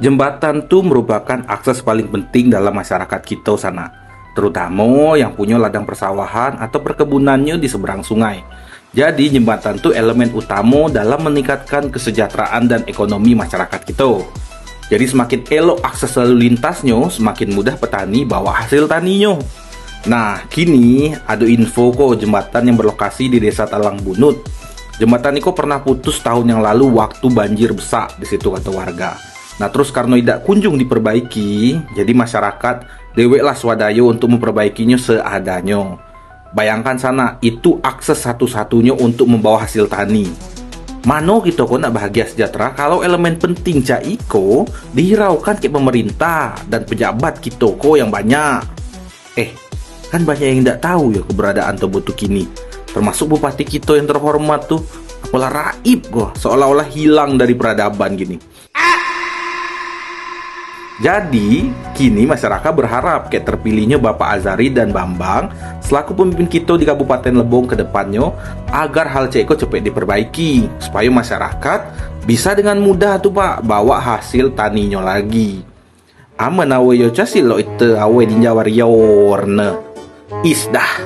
Jembatan tuh merupakan akses paling penting dalam masyarakat kita sana, terutama yang punya ladang persawahan atau perkebunannya di seberang sungai. Jadi jembatan tuh elemen utama dalam meningkatkan kesejahteraan dan ekonomi masyarakat kita. Jadi semakin elok akses lalu lintasnya, semakin mudah petani bawa hasil taninya. Nah, kini ada info kok jembatan yang berlokasi di Desa Talang Bunut. Jembatan itu pernah putus tahun yang lalu waktu banjir besar di situ kata warga. Nah, terus karena tidak kunjung diperbaiki, jadi masyarakat deweklah swadaya untuk memperbaikinya seadanya. Bayangkan sana, itu akses satu-satunya untuk membawa hasil tani. Mano kita kok nak bahagia sejahtera kalau elemen penting Caiko dihiraukan ke pemerintah dan pejabat kita kok yang banyak. Kan banyak yang tidak tahu ya keberadaan Tobutu kini. Termasuk bupati kita yang terhormat tuh, apalah raib kok, seolah-olah hilang dari peradaban gini. Jadi, kini masyarakat berharap kayak terpilihnya Bapak Azari dan Bambang selaku pemimpin kita di Kabupaten Lebong ke depannya agar hal ceko cepat diperbaiki supaya masyarakat bisa dengan mudah tuh Pak bawa hasil taninya lagi. Aman awe yo casil lo itu awe di Jawa warna. Isdah.